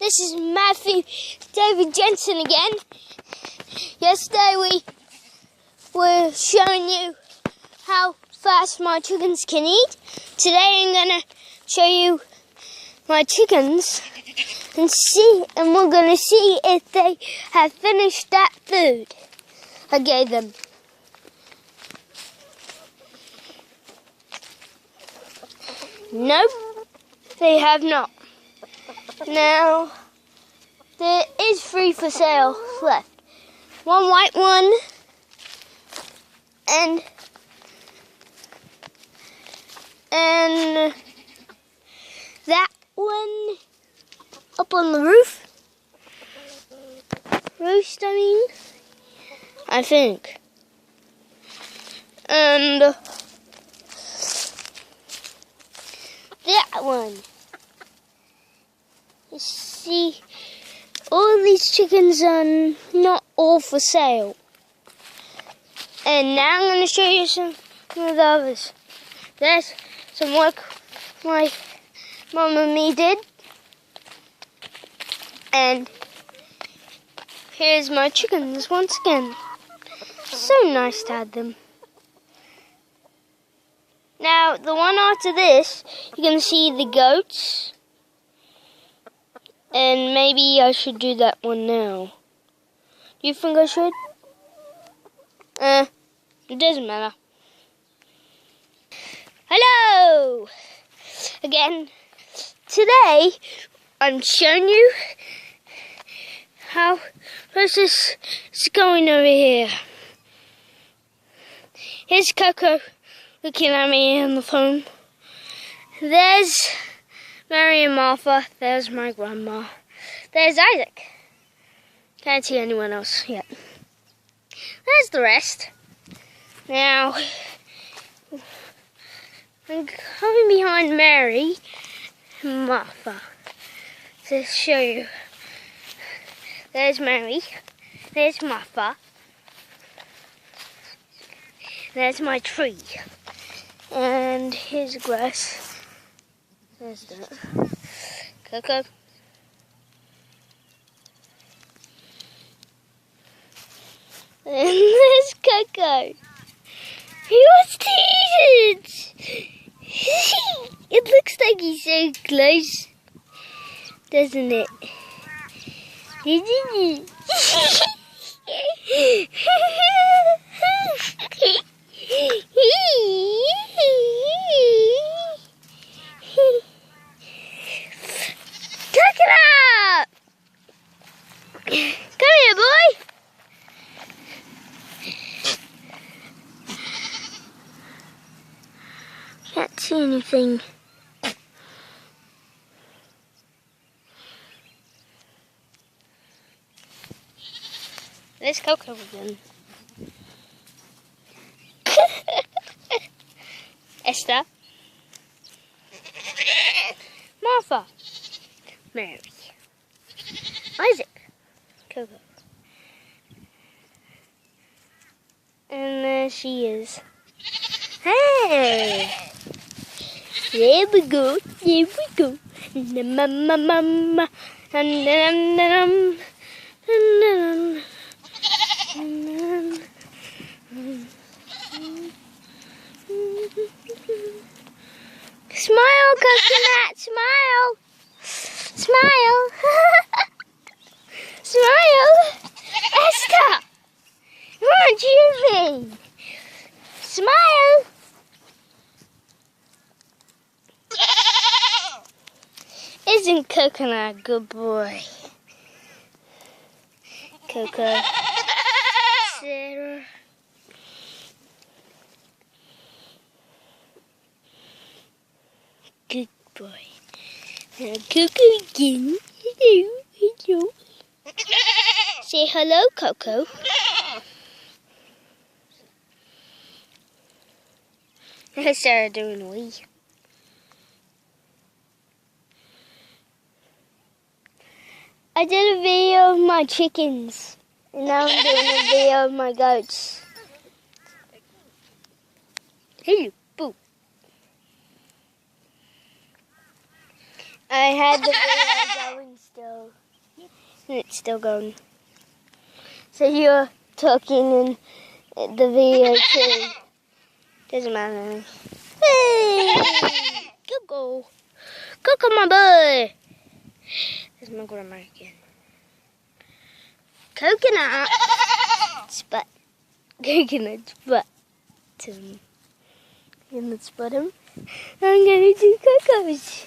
This is Matthew David Jensen again. Yesterday we were showing you how fast my chickens can eat. Today I'm going to show you my chickens and we're going to see if they have finished that food I gave them. Nope, they have not. Now, there is 3 for sale left. 1 white one and that one up on the roof. Roost, I think. And that one. You see, all these chickens are not all for sale. And now I'm going to show you some of the others. There's some work my mum and me did. And here's my chickens once again. So nice to have them. Now, the one after this, you can see the goats. And maybe I should do that one now. Do you think I should? It doesn't matter. Hello! Again, today I'm showing you how this is going over here. Here's Coco looking at me on the phone. There's Mary and Martha. There's my grandma. There's Isaac. Can't see anyone else yet. There's the rest. Now, I'm coming behind Mary and Martha to show you. There's Mary. There's Martha. There's my tree. And here's grass. There's that. Coco. And there's Coco. He wants to eat it. It looks like he's so close, doesn't it? Can't see anything. There's Coco again. Esther. Martha. Mary. Isaac. Coco. And there she is. Hey! There we go, there we go. Mama, Smile, coconut, smile. Smile. Smile. Esther, come on, Julie. Smile. Isn't Coconut a good boy? Coco. Sarah. Good boy. Now Coco again. Hello, hello. Say hello, Coco. Sarah doing a wee. I did a video of my chickens, and now I'm doing a video of my goats. Hello, boo. I had the video going it's still going. So you're talking in the video too. Doesn't matter. Hey! Coco! Coco, my boy! There's my grandma again. Coconut! Spot. Coconut spot. Coconut spot him. I'm going to do Coco's.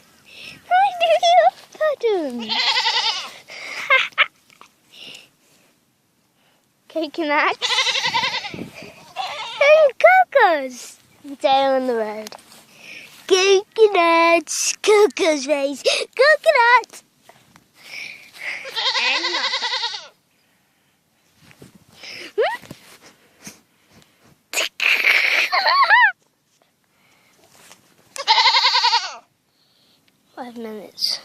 I'm doing your bottom. Coconut. And Coco's. Down on the road. Coconuts. Coco's race. Coconut. And nothing. 5 minutes.